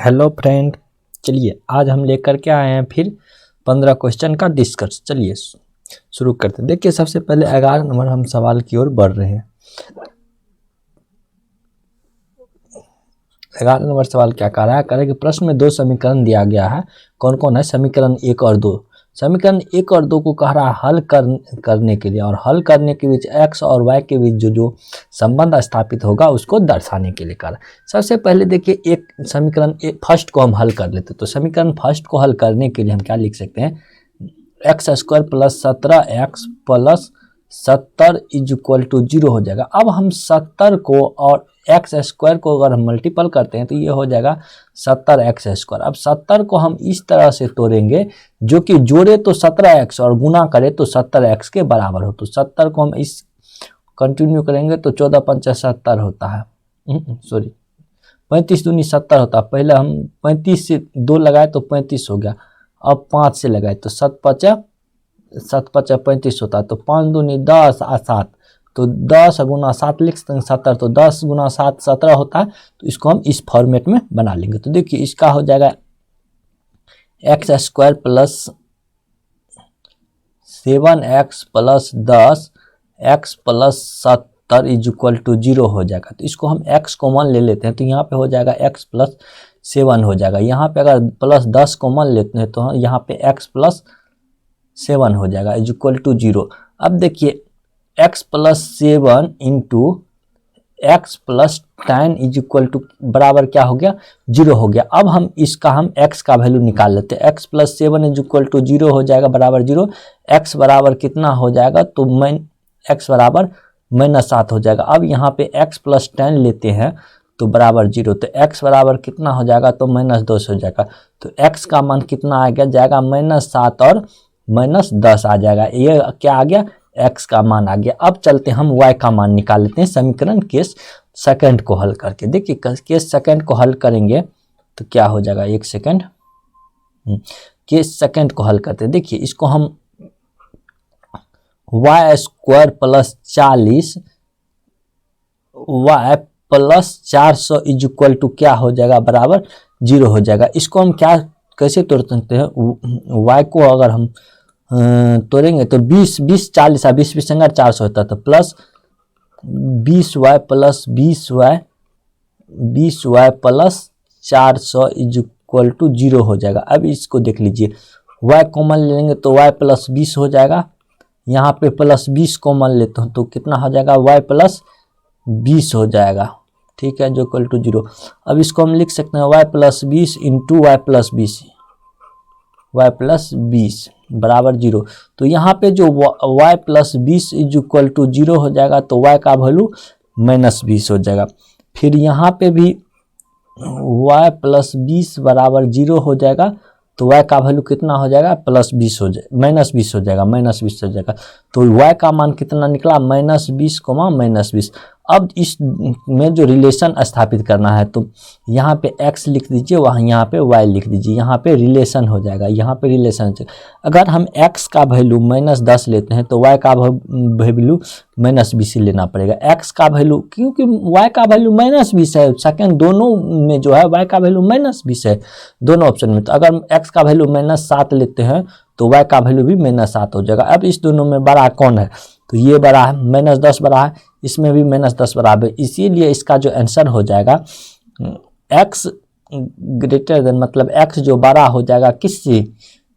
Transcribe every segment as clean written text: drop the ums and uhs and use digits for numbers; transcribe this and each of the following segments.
Hello friend, चलिए आज हम लेकर के आए हैं फिर 15 क्वेश्चन का डिस्कस। चलिए शुरू करते हैं। देखिए सबसे पहले 11 नंबर हम सवाल की ओर बढ़ रहे हैं। 11 नंबर सवाल क्या कह रहा है? कह रहा है कि प्रश्न में दो समीकरण दिया गया है। कौन कौन है? समीकरण 1 और 2। समीकरण 1 और 2 को कह रहा है हल करने के लिए, और हल करने के बीच x और y के बीच जो संबंध स्थापित होगा उसको दर्शाने के लिए कह रहा है। सबसे पहले देखिए एक समीकरण फर्स्ट को हम हल कर लेते हैं। तो समीकरण फर्स्ट को हल करने के लिए हम क्या लिख सकते हैं? X square plus 17x plus 70 is equal to 0 हो जाएगा। अब हम 70 को और एक्स स्क्वायर को अगर हम मल्टीपल करते हैं तो ये हो जाएगा 70x स्क्वायर। अब 70 को हम इस तरह से तोड़ेंगे जो कि जोड़े तो 17x और गुना करे तो 70x के बराबर हो। तो 70 को हम इस कंटिन्यू करेंगे तो 14 पंचा 70 होता है, सॉरी 35 दूनी 70 होता है। पहले हम 35 से 2 लगाए तो 35 हो गया, अब 5 से लगाए तो 7 पचा 35 होता है। तो 5 दूनी 10 और 7, तो 10 गुना 7 लिख सकते हैं 70, तो 10 गुना 7 17 होता है। तो इसको हम इस फॉर्मेट में बना लेंगे। तो देखिए इसका हो जाएगा x square plus 7x plus 10 x plus 70 is equal to 0 हो जाएगा। तो इसको हम x कॉमन ले लेते हैं तो यहाँ पे हो जाएगा x प्लस 7 हो जाएगा। यहाँ पे अगर प्लस 10 कॉमन लेते हैं तो यहाँ पे x प्लस 7 हो जाएगा इज इक्वल टू 0। अब देखिए x plus 7 into x plus 10 is equal to बराबर क्या हो गया? 0 हो गया। अब हम इसका x का वैल्यू निकाल लेते हैं। x plus 7 is equal to 0 हो जाएगा बराबर 0। x बराबर कितना हो जाएगा? तो x बराबर -7 हो जाएगा। अब यहाँ पे x प्लस 10 लेते हैं तो बराबर 0, तो x बराबर कितना हो जाएगा? तो -2 हो जाएगा। तो x का मान कितना आ गया? जाएगा -7 और -10 आ जाएगा। ये क्या आ गया? x का मान आ गया। अब चलते हम y का मान निकाल लेते हैं समीकरण केस सेकंड को हल करके। देखिए केस सेकंड को हल करेंगे तो क्या हो जाएगा? एक सेकंड, केस सेकंड को हल करते हैं। देखिए इसको हम y square plus 40 y plus 400 is equal to क्या हो जाएगा? बराबर 0 हो जाएगा। इसको हम क्या कैसे तोड़ सकते हैं? y को अगर हम तोड़ेंगे तो 20 40 है, 20 संगा 400 होता है, तो plus 20y plus 20y plus 400 is equal to 0 हो जाएगा। अब इसको देख लीजिए, y कॉमन ले लेंगे तो y प्लस 20 हो जाएगा। यहाँ पे प्लस 20 कॉमन लेते हैं तो कितना हो जाएगा? y प्लस 20 हो जाएगा, ठीक है, जो इक्वल टू 0। अब इसको हम लिख सकते हैं y plus 20 into y plus 20 बराबर 0। तो यहाँ पे जो y plus 20 is equal to 0 हो जाएगा तो y का वैल्यू -20 हो जाएगा। फिर यहाँ पे भी y प्लस 20 बराबर 0 हो जाएगा तो y का वैल्यू कितना हो जाएगा? -20 हो जाएगा। तो y का मान कितना निकला? -20, -20। अब इस में जो रिलेशन स्थापित करना है तो यहाँ पे x लिख दीजिए, वहाँ यहाँ पे y लिख दीजिए, यहाँ पे रिलेशन हो जाएगा, यहाँ पे रिलेशन। अगर हम x का वैल्यू -10 लेते हैं तो y का वैल्यू -20 लेना पड़ेगा। x का वैल्यू, क्योंकि y का वैल्यू -20 है, सेकंड दोनों में जो है y का वैल्यू -20 है दोनों ऑप्शन में। तो अगर x का वैल्यू -7 लेते हैं तो y का वैल्यू भी -7 हो जाएगा। अब इस दोनों में बड़ा कौन है? तो ये बड़ा है, -10 बड़ा है, इसमें भी -10 बराबर, इसीलिए इसका जो आंसर हो जाएगा x ग्रेटर देन, मतलब x जो बड़ा हो जाएगा किससे?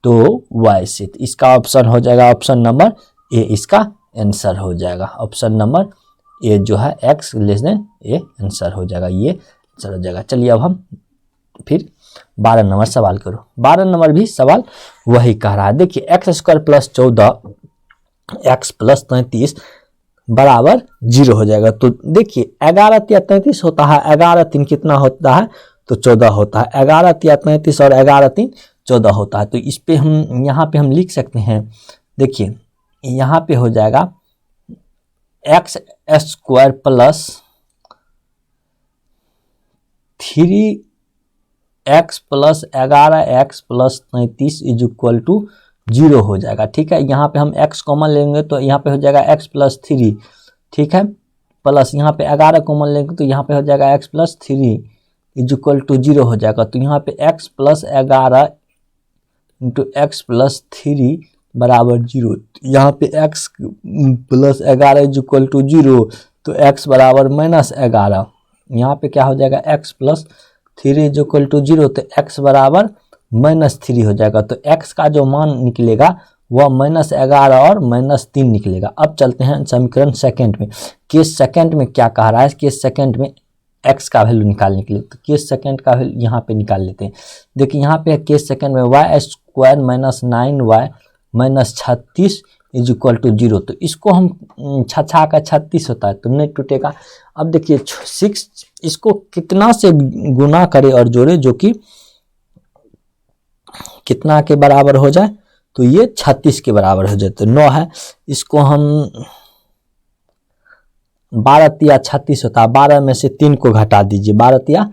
तो y से। तो इसका ऑप्शन हो जाएगा ऑप्शन नंबर ए, इसका आंसर हो जाएगा ऑप्शन नंबर ए जो है x less than A answer हो जाएगा, ये आंसर हो जाएगा। चलिए अब हम फिर 12 नंबर सवाल करो। 12 नंबर भी सवाल वही कह रहा है। देखिए x square plus 14 x plus 33 बराबर 0 हो जाएगा। तो देखिए 11 या 33 होता है, 11 3 कितना होता है? तो 14 होता है। 11 या 33 और 11 3 14 होता है। तो इस पे हम यहाँ पे हम लिख सकते हैं। देखिए यहाँ पे हो जाएगा x square plus 3x plus 11x plus 33 is equal to 0 हो जाएगा, ठीक है। यहाँ पे हम x कॉमन लेंगे तो यहाँ पे हो जाएगा x प्लस 3, ठीक है, प्लस यहाँ पे 11 कॉमन लेंगे तो यहाँ पे हो जाएगा x plus 3, is equal to 0 हो जाएगा। तो यहाँ पे x plus 11 into x plus 3 बराबर 0। यहाँ पे x plus 11 is equal to 0, तो x बराबर -11। यहाँ पे क्या हो जाएगा, x plus 3 is equal to 0, तो x बराबर -3 हो जाएगा। तो x का जो मान निकलेगा वह -11 और -3 निकलेगा। अब चलते हैं समीकरण सेकंड में। केस सेकंड में क्या कह रहा है, केस सेकंड में x का वैल्यू निकालने के लिए, तो केस सेकंड का वैल्यू यहाँ पे निकाल लेते हैं। देखिए यहाँ पे केस सेकंड में y square -9y -36 is equal to 0, तो इसको हम 6 का 36 होता है तो नहीं टूटेगा। अब देखिए 6 इसको कितना से गुना करे और जोड़े जो कि कितना के बराबर हो जाए, तो ये 36 के बराबर हो जाए, तो 9 है। इसको हम 12 तिया 36 होता है, 12 में से 3 को घटा दीजिए, 12 तिया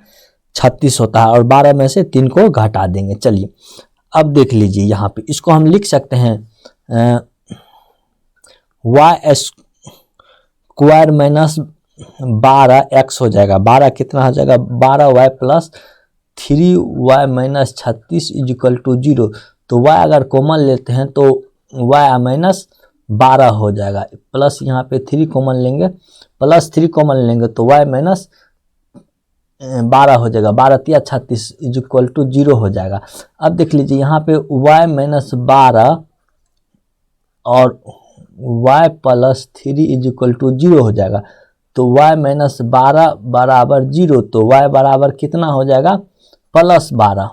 36 होता है और 12 में से 3 को घटा देंगे। चलिए अब देख लीजिए यहाँ पे इसको हम लिख सकते हैं y स्क्वायर -12x हो जाएगा। 12 कितना हो जाएगा, 12y plus 3y -36 is equal to 0। तो y अगर कॉमन लेते हैं तो y -12 हो जाएगा, प्लस यहाँ पे 3 कॉमन लेंगे, प्लस 3 कॉमन लेंगे तो y -12 हो जाएगा। 12 तिया 36 इज इक्वल टू 0 हो जाएगा। अब देख लीजिए यहाँ पे y -12 और y plus 3 is equal to 0 हो जाएगा। तो y -12 बराबर 0, तो y बराबर कितना हो जाएगा, +12।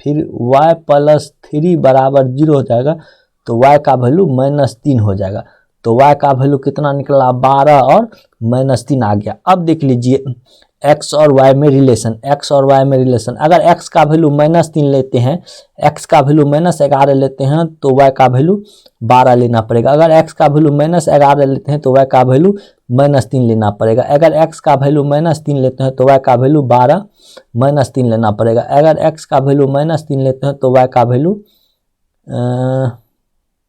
फिर y प्लस 3 बराबर 0 हो जाएगा, तो y का वैल्यू -3 हो जाएगा। तो y का वैल्यू कितना निकला, 12 और -3 आ गया। अब देख लीजिए x और y में रिलेशन, x और y में रिलेशन, अगर x का वैल्यू -3 लेते हैं, x का वैल्यू -11 लेते हैं तो y का वैल्यू 12 लेना पड़ेगा। अगर x का वैल्यू -11 लेते हैं तो y का वैल्यू -3 लेना पड़ेगा। अगर x का वैल्यू -3 लेते हैं तो y का वैल्यू 12 -3 लेना पड़ेगा। अगर x का वैल्यू -3 लेते हैं तो y का वैल्यू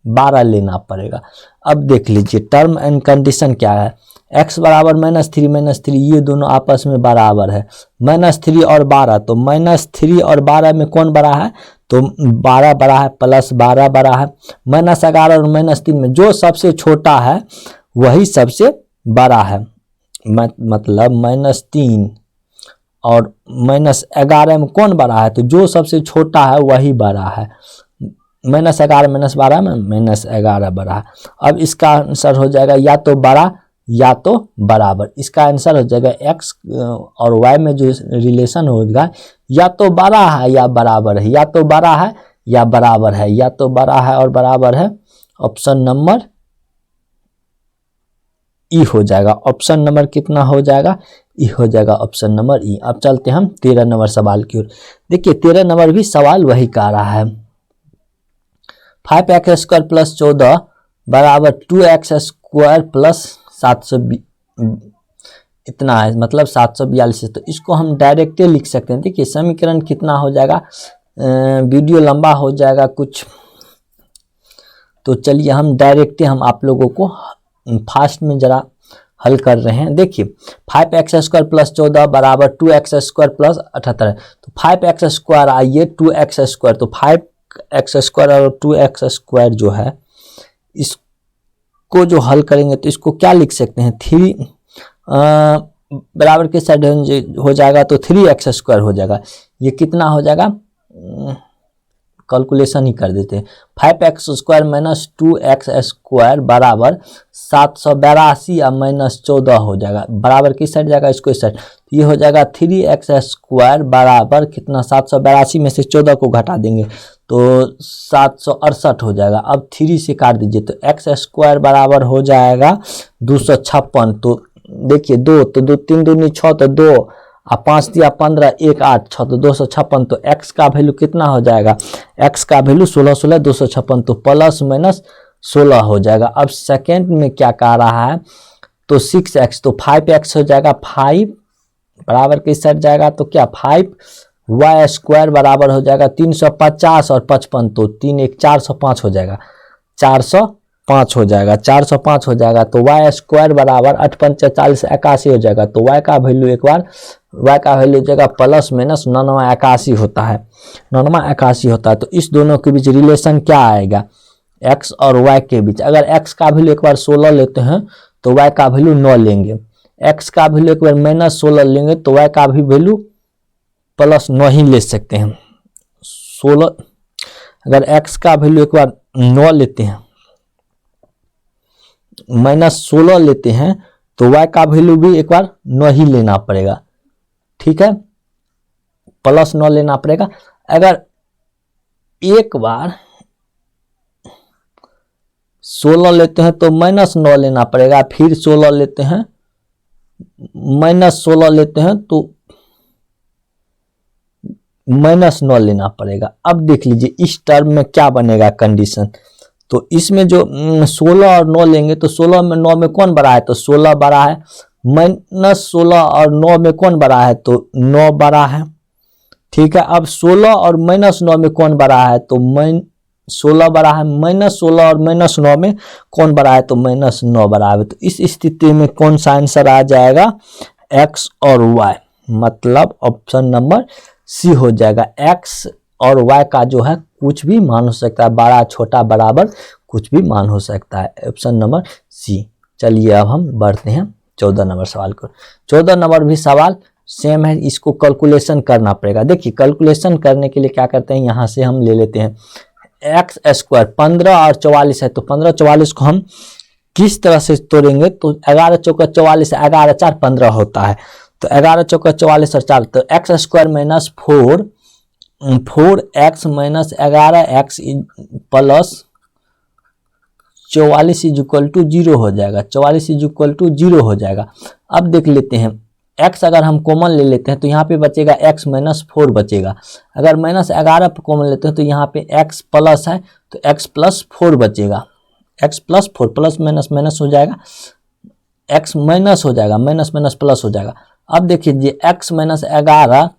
12 लेना पड़ेगा। अब देख लीजिए टर्म एंड कंडीशन क्या है, x बराबर -3 ये दोनों आपस में बराबर है, -3 और 12, तो -3 और 12 में कौन बड़ा है, तो 12 बड़ा है, प्लस 12 बड़ा है। -11 और -3 में जो सबसे छोटा है वही सबसे बड़ा है, मतलब -3 और -11 में कौन बड़ा है, तो जो सबसे छोटा है वही बड़ा है। -11 -12 में -11 बड़ा है। अब इसका आंसर हो जाएगा या तो बड़ा या तो बराबर। इसका आंसर हो जाएगा x और y में जो रिलेशन होगा या तो बड़ा है या बराबर है, या तो बड़ा है या बराबर है, या तो बड़ा है और बराबर है। ऑप्शन नंबर ई हो जाएगा। ऑप्शन नंबर कितना हो जाएगा, ई हो जाएगा, ऑप्शन नंबर ई। अब चलते हम 13 नंबर सवाल की ओर। देखिए 13 नंबर भी सवाल वही कह रहा है, 5x स्क्वायर प्लस 14 बराबर 2x स्क्वायर प्लस 720 इतना है, मतलब 742। तो इसको हम डायरेक्टली लिख सकते हैं। देखिए समीकरण कितना हो जाएगा, वीडियो लंबा हो जाएगा कुछ, तो चलिए हम डायरेक्टली हम आप लोगों को फास्ट में जरा हल कर रहे हैं। देखिए 5x स्क्वायर प्लस 14 बराबर 2x स्क्वायर प्लस 78, तो 5x स्क्वायर आइए 2x स्क्वायर, तो 5x स्क्वायर और 2x स्क्वायर जो है इसको जो हल करेंगे तो इसको क्या लिख सकते हैं, 3 बराबर के साइड हो जाएगा तो 3x स्क्वायर हो जाएगा। ये कितना हो जाएगा, कैलकुलेशन ही कर देते हैं। 5x square minus 2x square बराबर 782 या -14 हो जाएगा। बराबर किस साइड जाएगा, इसको इस साइड, तो ये हो जाएगा 3x स्क्वायर बराबर कितना, 782 में से 14 को घटा देंगे तो 768 हो जाएगा। अब 3 से काट दीजिए तो x स्क्वायर बराबर हो जाएगा 256। तो देखिए 2 तो 2 3 दूनी 6 तो 2 और 5 दिया 15 1 8 6 तो 256। तो x का वैल्यू कितना हो जाएगा, x का वैल्यू 16 16 256, तो प्लस माइनस 16 हो जाएगा। अब सेकेंड में क्या कह रहा है, तो 6x, तो 5x हो जाएगा 5 बराबर किस साइड जाएगा, तो क्या 5y स्क्वायर बराबर हो जाएगा 350 और 55, तो 3 1 405 हो जाएगा 405। 5 हो जाएगा, 405 हो जाएगा। तो वाई स्क्वायर बराबर 8 5 40 81 हो जाएगा। तो वाई का वैल्यू एक बार वाई का वैल्यू जगह प्लस माइनस 99 81 होता है, 99 81 होता है। तो इस दोनों के बीच रिलेशन क्या आएगा, एक्स और वाई के बीच। अगर एक्स का वैल्यू एक बार 16 लेते हैं तो वाई का वैल्यू 9 लेंगे, एक्स का वैल्यू एक बार माइनस 16 लेंगे तो वाई का भी वैल्यू प्लस 9 ही ले सकते हैं। 16 अगर एक्स का वैल्यू एक बार 9 लेते हैं माइनस 16 लेते हैं तो वाई का वैल्यू भी एक बार 9 ही लेना पड़ेगा, ठीक है, प्लस 9 लेना पड़ेगा। अगर एक बार 16 लेते हैं तो माइनस 9 लेना पड़ेगा, फिर 16 लेते हैं माइनस 16 लेते हैं तो माइनस 9 लेना पड़ेगा। अब देख लीजिए इस टर्म में क्या बनेगा कंडीशन। तो इसमें जो 16 और 9 लेंगे तो 16 में 9 में कौन बड़ा है, तो 16 बड़ा है, माइनस 16 और 9 में कौन बड़ा है, तो 9 बड़ा है, ठीक है। अब 16 और माइनस 9 में कौन बड़ा है, तो 16 बड़ा है, माइनस 16 और माइनस 9 में कौन बड़ा है, तो माइनस 9 बड़ा है। तो इस स्थिति में कौन सा आंसर आ जाएगा, एक्स और वाई, मतलब ऑप्शन नंबर सी हो जाएगा। एक्स और वाई का जो है कुछ भी मान हो सकता है, बड़ा छोटा बराबर कुछ भी मान हो सकता है, ऑप्शन नंबर सी। चलिए अब हम बढ़ते हैं 14 नंबर सवाल को। 14 नंबर भी सवाल सेम है, इसको कैलकुलेशन करना पड़ेगा। देखिए कैलकुलेशन करने के लिए क्या करते हैं, यहाँ से हम ले लेते हैं एक्स स्क्वायर, 15 और 44 है, तो 15 44 को हम किस तरह से तोड़ेंगे, तो 11 चौका 44, 11 4 15 होता है, तो 11 चौका 44 और 4, तो x square minus 4x minus 11x plus 44 is equal to 0 हो जाएगा, 44 इज इक्वल टू 0 हो जाएगा। अब देख लेते हैं x अगर हम कॉमन ले लेते हैं तो यहाँ पे बचेगा x माइनस 4 बचेगा। अगर माइनस 11 कॉमन लेते हैं तो यहाँ पे x प्लस है तो x प्लस 4 बचेगा, x plus 4, plus minus minus हो जाएगा, x माइनस हो जाएगा, माइनस माइनस प्लस हो जाएगा। अब देखिए x माइनस 11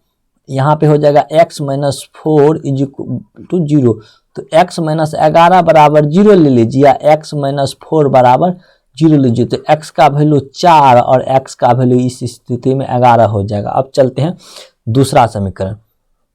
यहाँ पे हो जाएगा x minus 4 is equal to 0, तो x माइनस 11 बराबर 0 ले लीजिए या x माइनस 4 बराबर 0 लीजिए, तो x का वैल्यू 4 और x का वैल्यू इस स्थिति में 11 हो जाएगा। अब चलते हैं दूसरा समीकरण,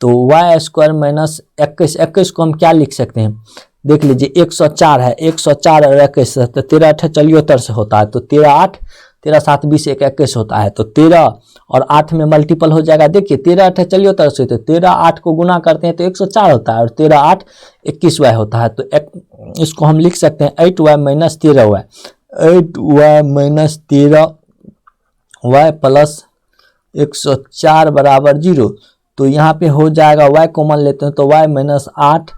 तो वाई स्क्वायर माइनस 21 को हम क्या लिख सकते हैं, देख लीजिए 104 है, 104 और 21 तो 13 8 74 से होता है, तो 13 8 13 7 20 21 होता है, तो 13 और 8 में मल्टीपल हो जाएगा। देखिए 13 8 74 से, तो 13 8 को गुना करते हैं तो 104 होता है और 13 8 21y होता है, तो इसको हम लिख सकते हैं 8y minus 13y, 8y minus 13y plus 104 बराबर 0। तो यहाँ पे हो जाएगा y कॉमन लेते हैं तो y माइनस 8,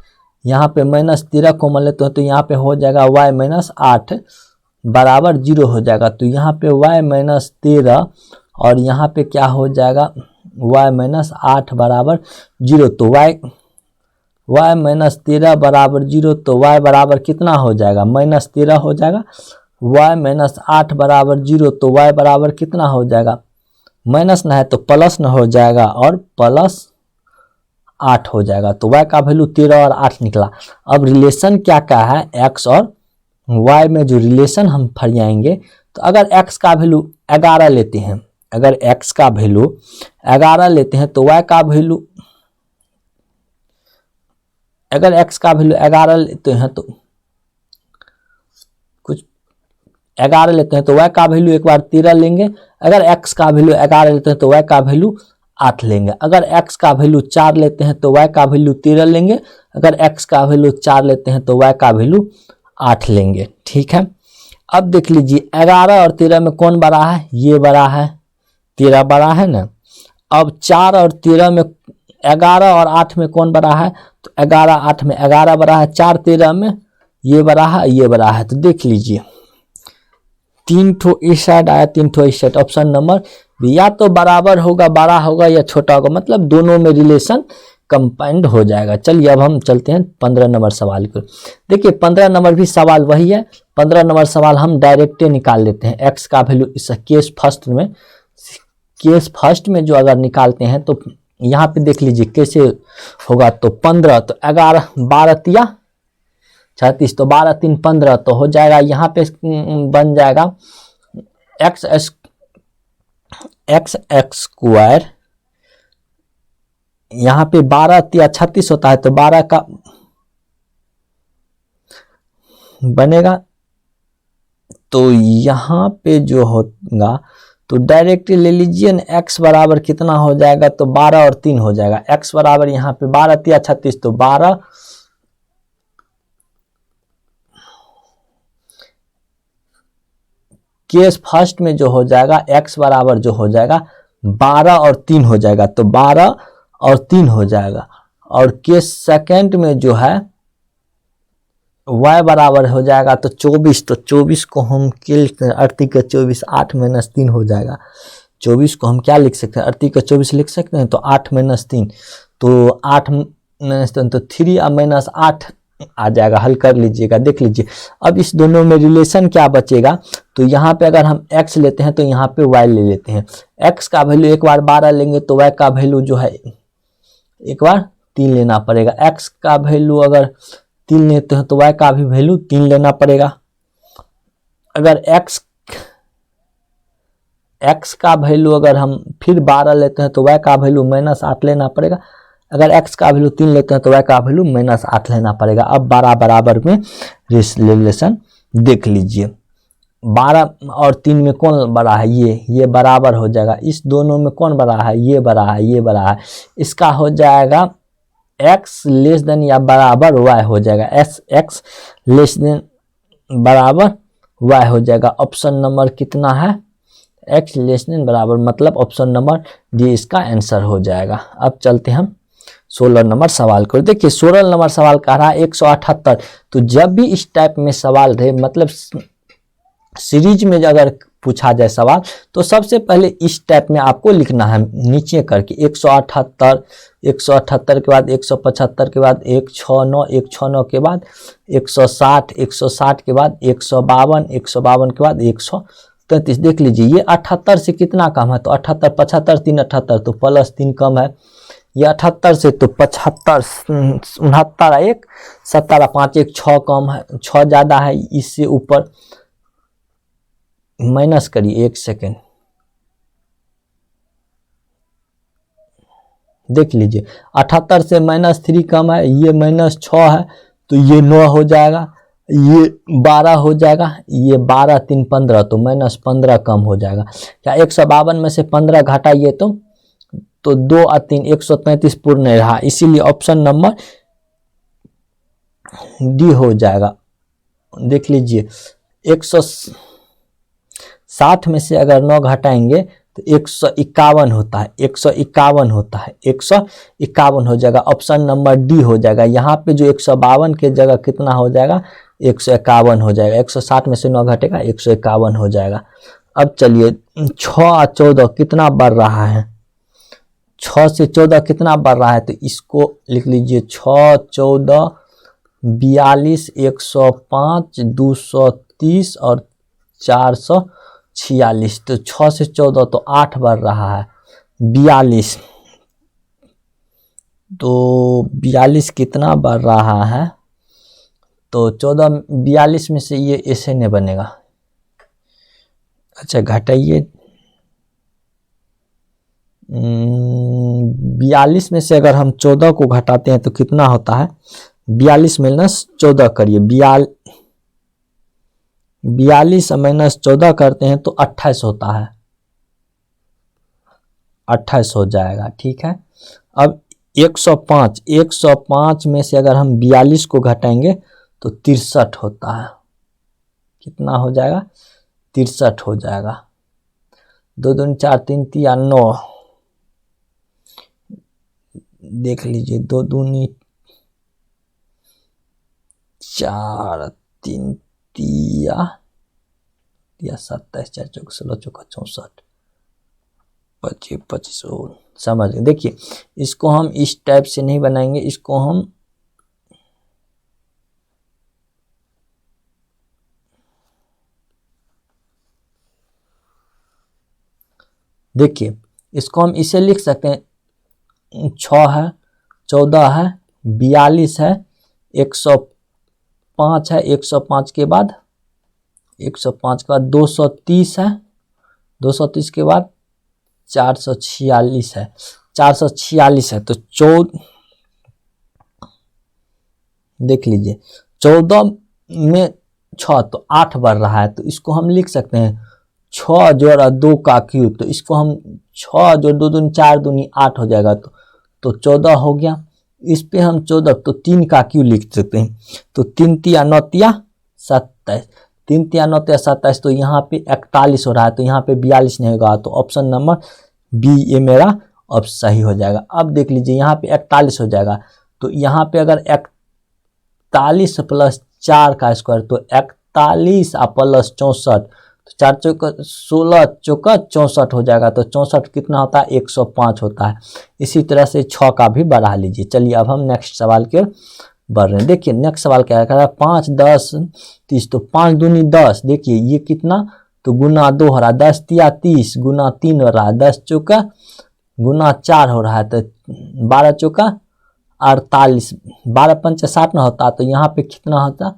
यहाँ पे माइनस 13 कॉमन लेते हैं तो यहाँ पे हो जाएगा y माइनस 8 बराबर 0 हो जाएगा। तो यहाँ पे y माइनस 13 और यहाँ पे क्या हो जाएगा y माइनस 8 बराबर 0, तो y माइनस 13 बराबर 0, तो y बराबर कितना हो जाएगा, माइनस 13 हो जाएगा, y माइनस 8 बराबर 0, तो y बराबर कितना हो जाएगा, माइनस ना है तो प्लस ना हो जाएगा और प्लस 8 हो जाएगा। तो y का वैल्यू 13 और 8 निकला। अब रिलेशन क्या क्या है, x और y में जो रिलेशन हम फरियाएंगे, तो अगर x का वैल्यू 11 लेते हैं, अगर x का वैल्यू 11 लेते हैं तो y का वैल्यू, अगर x का वैल्यू 11 लेते हैं तो कुछ 11 लेते हैं तो y का वैल्यू एक बार 13 लेंगे, अगर x का वैल्यू 11 लेते हैं तो y का वैल्यू 8 लेंगे, अगर x का वैल्यू 4 लेते हैं तो y का वैल्यू 13 लेंगे, अगर x का वैल्यू 4 लेते हैं तो y का वैल्यू 8 लेंगे, ठीक है। अब देख लीजिए 11 और 13 में कौन बड़ा है, ये बड़ा है, 13 बड़ा है ना। अब 4 और 13 में, 11 और 8 में कौन बड़ा है, तो 11 8 में 11 बड़ा है, 4 13 में ये बड़ा है, ये बड़ा है। तो देख लीजिए 3 ठो इस साइड आया, 3 ठो इस साइड, ऑप्शन नंबर बी, या तो बराबर होगा, बड़ा होगा या छोटा होगा, मतलब दोनों में रिलेशन कंबाइंड हो जाएगा। चलिए अब हम चलते हैं 15 नंबर सवाल को। देखिए 15 नंबर भी सवाल वही है, 15 नंबर सवाल हम डायरेक्ट निकाल लेते हैं। x का वैल्यू इस केस फर्स्ट में जो अगर निकालते हैं तो यहाँ पे देख लीजिए कैसे होगा, तो 15 तो 11 12 तिया 36, तो 12 3 15, तो हो जाएगा यहाँ पे बन जाएगा एक्स स्क्वायर, यहाँ पे 12 या 36 होता है तो 12 का बनेगा, तो यहाँ पे जो होगा तो डायरेक्ट ले लीजिए न, x बराबर कितना हो जाएगा, तो 12 और 3 हो जाएगा। x बराबर यहाँ पे 12 या 36, तो 12 केस फर्स्ट में जो हो जाएगा x बराबर जो हो जाएगा 12 और 3 हो जाएगा, तो 12 और 3 हो जाएगा। और केस सेकंड में जो है y बराबर हो जाएगा तो 24, तो 24 को हम क्या लिखते हैं, 38 का 24, 8 - 3 हो जाएगा। 24 को हम क्या लिख सकते हैं, 38 का 24 लिख सकते हैं, तो 8 - 3, तो 8 - 3 तो 3 और -8 आ जाएगा। हल कर लीजिएगा, देख लीजिए। अब इस दोनों में रिलेशन क्या बचेगा, तो यहाँ पे अगर हम x लेते हैं तो यहाँ पे y ले लेते हैं। x का वैल्यू एक बार 12 लेंगे तो y का वैल्यू जो है एक बार 3 लेना पड़ेगा। x का वैल्यू अगर 3 लेते हैं तो y का भी वैल्यू 3 लेना पड़ेगा। अगर x का वैल्यू अगर हम फिर 12 लेते हैं तो y का वैल्यू -8 लेना पड़ेगा। अगर x का वैल्यू 3 लेते हैं तो y का वैल्यू -8 लेना पड़ेगा। अब 12 बराबर में रिलेशन देख लीजिए, 12 और 3 में कौन बड़ा है, ये बराबर हो जाएगा। इस दोनों में कौन बड़ा है, ये बड़ा है, ये बड़ा है। इसका हो जाएगा x लेस देन या बराबर y हो जाएगा, x लेस देन बराबर y हो जाएगा। ऑप्शन नंबर कितना है, x लेस देन बराबर, मतलब ऑप्शन नंबर डी इसका आंसर हो जाएगा। अब चलते हम 16 नंबर सवाल को। देखिए 16 नंबर सवाल कह रहा है 178। तो जब भी इस टाइप में सवाल रहे, मतलब सीरीज में अगर पूछा जाए सवाल, तो सबसे पहले इस टाइप में आपको लिखना है नीचे करके 178, 178 के बाद 175 के बाद 169, 169 के बाद 160, 160 के बाद 152, 152 के बाद 133। देख लीजिए ये 78 से कितना कम है, तो 78, 75 3 78, तो +3 कम है। ये 78 से तो 75, 69 1 70 5 1 6 कम है, 6 ज़्यादा है, इससे ऊपर माइनस करिए 1 सेकेंड। देख लीजिए 78 से -3 कम है, ये -6 है, तो ये 9 हो जाएगा, ये 12 हो जाएगा, ये 12 3 15, तो -15 कम हो जाएगा। क्या 152 में से 15 घटाइए तो 2 और 3 133 पूर्ण रहा, इसीलिए ऑप्शन नंबर डी हो जाएगा। देख लीजिए 160 में से अगर 9 घटाएंगे तो 151 होता है, 151 होता है, 151 हो जाएगा। ऑप्शन नंबर डी हो जाएगा। यहाँ पे जो 152 के जगह कितना हो जाएगा, 151 हो जाएगा। 160 में से 9 घटेगा, 151 हो जाएगा। अब चलिए 6 और 14 कितना बढ़ रहा है, 6 से 14 कितना बढ़ रहा है, तो इसको लिख लीजिए 6 14 42 105 230 और 446, तो 6 से 14 तो 8 बढ़ रहा है, 42, तो 42 कितना बढ़ रहा है, तो 14 42 में से ये ऐसे नहीं बनेगा। अच्छा घटाइए, 42 में से अगर हम 14 को घटाते हैं तो कितना होता है, 42 - 14 करिए, 42 - 14 करते हैं तो 28 होता है, 28 हो जाएगा। ठीक है। अब 105 में से अगर हम 42 को घटाएंगे तो 63 होता है, कितना हो जाएगा, 63 हो जाएगा। 2 दूनी 4 3 3 9, देख लीजिए 2 दूनी 4 3 3 27 4 4 16 4 64 25 25, समझ गए। देखिए इसको हम इस टाइप से नहीं बनाएंगे, इसको हम देखिए इसको हम इसे लिख सकते हैं, 6 है, 14 है, 42 है, 105 है, 105 के बाद 105 के बाद 230 है, 230 के बाद 446 है, 446 है। तो देख लीजिए 14 में 6 तो 8 बढ़ रहा है, तो इसको हम लिख सकते हैं 6 जोड़ा 2 का क्यूब। तो इसको हम 6 जोड़ 2 दूनी 4 दूनी 8 हो जाएगा, तो 14 हो गया। इस पे हम 14 तो 3 का क्यूब लिख सकते हैं। तो 3 तिया 9 तिया 27, 3 तिया 9 तिया 27, तो यहाँ पे 41 हो रहा है, तो यहाँ पे 42 नहीं होगा। तो ऑप्शन नंबर बी ये मेरा अब सही हो जाएगा। अब देख लीजिए यहाँ पे 41 हो जाएगा, तो यहाँ पे अगर 41 प्लस 4 का स्क्वायर, तो 41 प्लस 64, तो 4 चौका 16 चौका 64 हो जाएगा। तो 64 कितना होता है, 105 होता है। इसी तरह से 6 का भी बढ़ा लीजिए। चलिए अब हम नेक्स्ट सवाल की ओर बढ़ रहे हैं। देखिए नेक्स्ट सवाल क्या है, 5 10 30, तो 5 दूनी 10, देखिए ये कितना, तो गुना 2 हो रहा है, 10 तिया 30 गुना 3 हो रहा है, 10 चौका गुना 4 हो रहा है, तो 12 चौका 48, 12 पंच 60 ना होता, तो यहाँ पे कितना होता,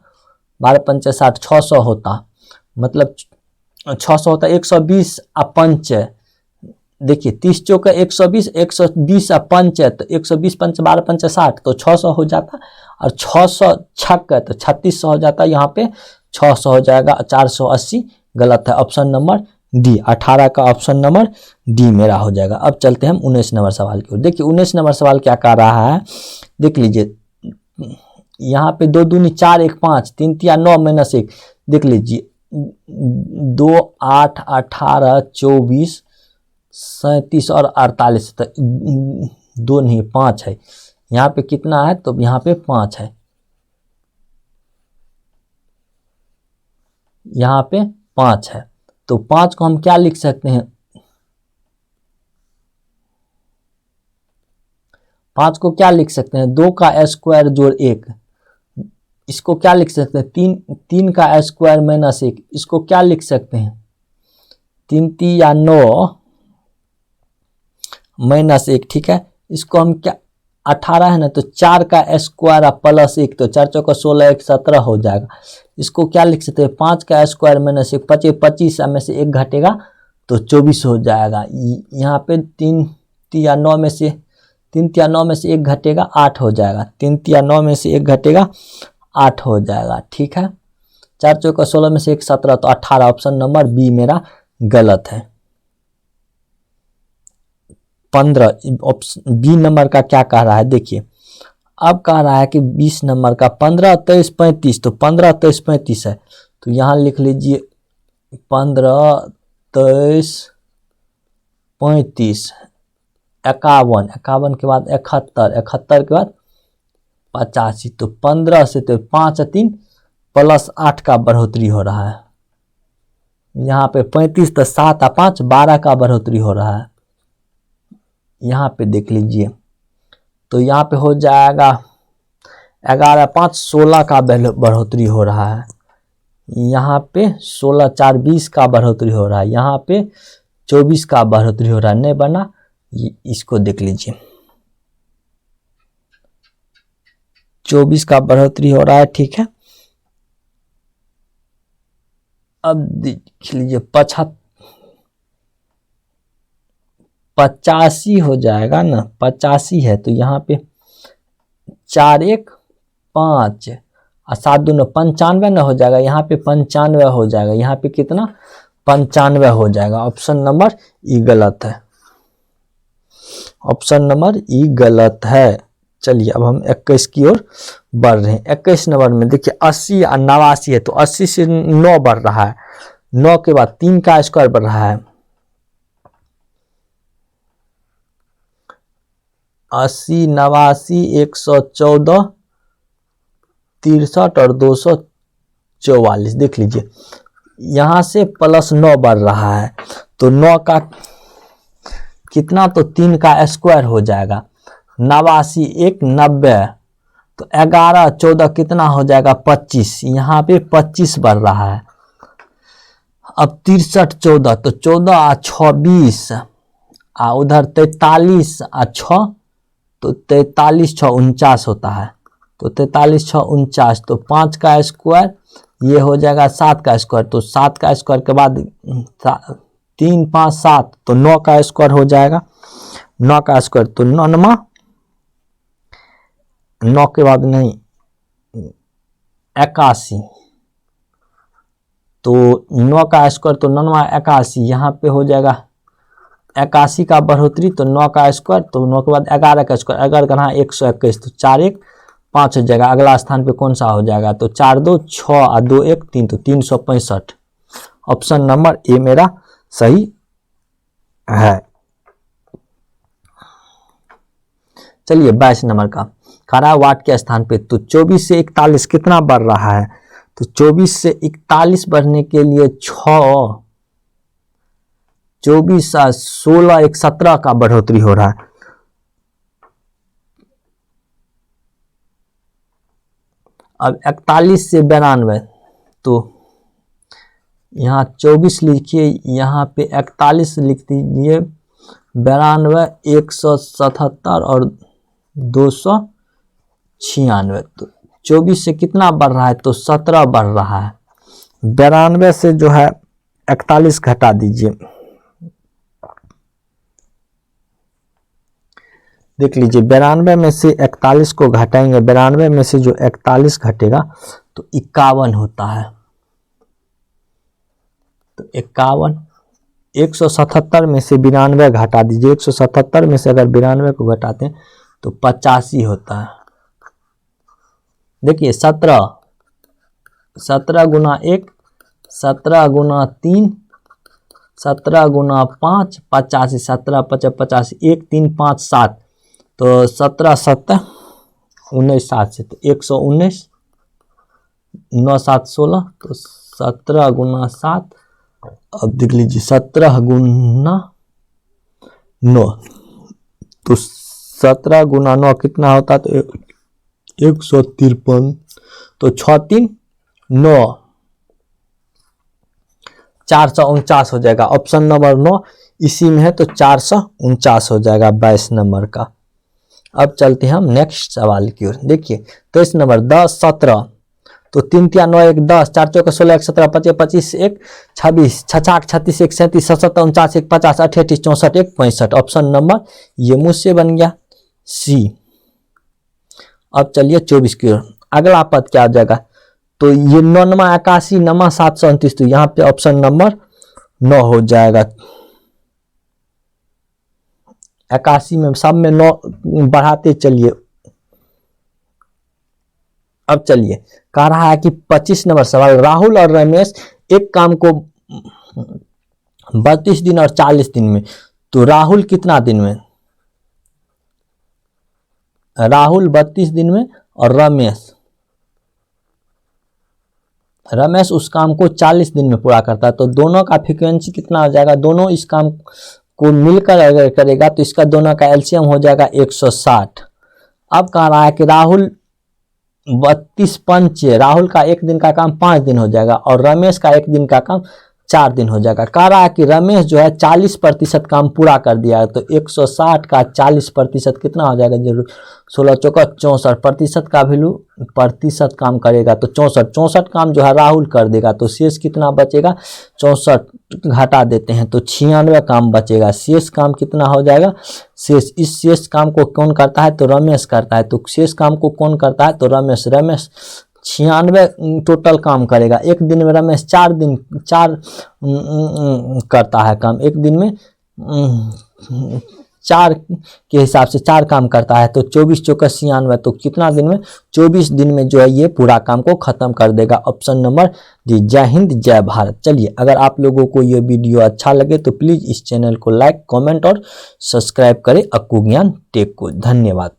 12 पंच 60 600 होता, मतलब 600 होता, 120 पंच, देखिए 30 चौका 120, 120 पंच है, तो 120 पंच 12 पंच 60, तो 600 हो जाता, और 600 छक है तो 3600 हो जाता, यहाँ पे 600 हो जाएगा, 480 गलत है। ऑप्शन नंबर डी, 18 का ऑप्शन नंबर डी मेरा हो जाएगा। अब चलते हैं हम 19 नंबर सवाल की ओर। देखिए 19 नंबर सवाल क्या कह रहा है, देख लीजिए यहाँ पे 2 दूनी 4 1 5, 3 तिया 9 माइनस 1, देख लीजिए 2 8 18 24 37 और 48, तो 2 नहीं 5 है, यहाँ पे कितना है, तो यहाँ पे 5 है, यहाँ पे 5 है। तो 5 को हम क्या लिख सकते हैं, 5 को क्या लिख सकते हैं, 2 का स्क्वायर जोड़ 1, इसको क्या लिख सकते हैं, 3 का स्क्वायर माइनस 1, इसको क्या लिख सकते हैं, 3 तिया 9 माइनस 1, ठीक है। इसको हम क्या 18 है ना, तो 4 का स्क्वायर प्लस 1, तो 4 चौका 16 1 17 हो जाएगा। इसको क्या लिख सकते हैं, 5 का स्क्वायर माइनस 1, 25 में से 1 घटेगा तो 24 हो जाएगा। यहाँ पे 3 तिया 9 में से 1 घटेगा 8 हो जाएगा, 3 तिया 9 में से 1 घटेगा 8 हो जाएगा, ठीक है। 4 चौका 16 में से 1 17, तो 18, ऑप्शन नंबर बी मेरा गलत है। 15 बी नंबर का क्या कह रहा है, देखिए अब कह रहा है कि 20 नंबर का 15 23 35, तो 15 23 35 है, तो यहाँ लिख लीजिए 15 23 35 51, 51 के बाद 71, 71 के बाद 85, तो 15 से तो 5 3 प्लस 8 का बढ़ोतरी हो रहा है, यहाँ पे 35 तो 7 और 5 12 का बढ़ोतरी हो रहा है। यहाँ पे देख लीजिए, तो यहाँ पे हो जाएगा 11 5 16 का बढ़ोतरी हो रहा है, यहाँ पे 16 4 20 का बढ़ोतरी हो रहा है, यहाँ पे 24 का बढ़ोतरी हो रहा है, नहीं बना, इसको देख लीजिए 24 का बढ़ोतरी हो रहा है, ठीक है। अब देख लीजिए 85 हो जाएगा ना, 85 है, तो यहाँ पे 4 1 5 और 7 2 95 ना हो जाएगा, यहाँ पे 95 हो जाएगा, यहाँ पे कितना 95 हो जाएगा। ऑप्शन नंबर ई गलत है, ऑप्शन नंबर ई गलत है। चलिए अब हम 21 की ओर बढ़ रहे हैं। 21 नंबर में देखिए 80 और 89 है, तो 80 से 9 बढ़ रहा है, 9 के बाद 3 का स्क्वायर बढ़ रहा है, 80 89 114 63 और 244, देख लीजिए यहाँ से प्लस 9 बढ़ रहा है, तो 9 का कितना, तो 3 का स्क्वायर हो जाएगा, 89 1 90, तो 11 14 कितना हो जाएगा 25, यहाँ पे 25 बढ़ रहा है। अब 63 14, तो 14 और 6 20, उधर 43 और 6, तो 43 6 49 होता है, तो 43 6 49, तो 5 का स्क्वायर ये हो जाएगा 7 का स्क्वायर, तो 7 का स्क्वायर के बाद 3 5 7, तो 9 का स्क्वायर हो जाएगा। 9 का स्क्वायर तो 9, 9 के बाद नहीं 81, तो 9 का स्क्वायर तो 9 81, यहाँ पे हो जाएगा 81 का बढ़ोतरी, तो 9 का स्क्वायर, तो 9 के बाद 11 का स्क्वायर, 11 का 121, तो 4 1 5 हो जाएगा। अगला स्थान पे कौन सा हो जाएगा, तो 4 2 6 और 2 1 3, तो 365। ऑप्शन नंबर ए मेरा सही है। चलिए 22 नंबर का खड़ा वाट के स्थान पे, तो 24 से 41 कितना बढ़ रहा है, तो 24 से 41 बढ़ने के लिए 6 24 16 1 17 का बढ़ोतरी हो रहा है। अब 41 से 92, तो यहाँ 24 लिखिए, यहाँ पे 41 लिख दीजिए, 92 177 और 296, तो 24 से कितना बढ़ रहा है, तो 17 बढ़ रहा है। 92 से जो है 41 घटा दीजिए, देख लीजिए 92 में से 41 को घटाएंगे, 92 में से जो 41 घटेगा तो 51 होता है, तो 51। 177 में से 92 घटा दीजिए, 177 में से अगर 92 को घटाते हैं तो 85 होता है। देखिए 17 गुना 1, 17 गुना 3, 17 गुना 5 85, 17 5 85, 1 3 5 7, तो 17 7 19 7 से, तो 119, 9 7 16, तो 17 गुना 7, अब देख लीजिए 17 गुना 9, तो 17 गुना 9 कितना होता है, तो 153, तो 6 3 9, 449 हो जाएगा। ऑप्शन नंबर 9 इसी में है, तो 449 हो जाएगा 22 नंबर का। अब चलते हैं हम नेक्स्ट सवाल की ओर। देखिए 23 नंबर 10 17, तो 3 3 9 1 10, 4 4 16 1 17, 25 25 1 26, 6 6 36 1 37, 77 49 1 50 38 64 1 65। ऑप्शन नंबर ये मुझसे बन गया सी। अब चलिए 24 की ओर। अगला पद क्या हो जाएगा, तो ये 9 9 81 9 729, तो यहाँ पे ऑप्शन नंबर 9 हो जाएगा। 81 में सब में 9 बढ़ाते चलिए। अब चलिए कह रहा है कि 25 नंबर सवाल, राहुल और रमेश एक काम को 32 दिन और 40 दिन में, तो राहुल कितना दिन में, राहुल 32 दिन में और रमेश उस काम को 40 दिन में पूरा करता है, तो दोनों का फ्रीक्वेंसी कितना हो जाएगा, दोनों इस काम को मिलकर अगर करेगा तो इसका दोनों का एलसीएम हो जाएगा 160। अब कह रहा है कि राहुल 32 पंच, राहुल का एक दिन का काम 5 दिन हो जाएगा और रमेश का एक दिन का काम 4 दिन हो जाएगा। कह रहा है कि रमेश जो है 40% काम पूरा कर दिया है, तो 160 का 40% कितना हो जाएगा, जरूर 16 चौका 64 प्रतिशत का वैल्यू, प्रतिशत काम करेगा तो 64 काम जो है राहुल कर देगा, तो शेष कितना बचेगा, 64 घटा देते हैं तो 96 काम बचेगा। शेष काम कितना हो जाएगा, शेष, इस शेष काम को कौन करता है, तो रमेश करता है, तो शेष काम को कौन करता है, तो रमेश 96 टोटल काम करेगा। एक दिन में रमेश 4 करता है काम, एक दिन में 4 के हिसाब से 4 काम करता है, तो 24 चौका 96, तो कितना दिन में, 24 दिन में जो है ये पूरा काम को खत्म कर देगा। Option number D. जय हिंद जय भारत। चलिए अगर आप लोगों को ये वीडियो अच्छा लगे तो प्लीज़ इस चैनल को लाइक कमेंट और सब्सक्राइब करें अक्कू ज्ञान टेक को। धन्यवाद।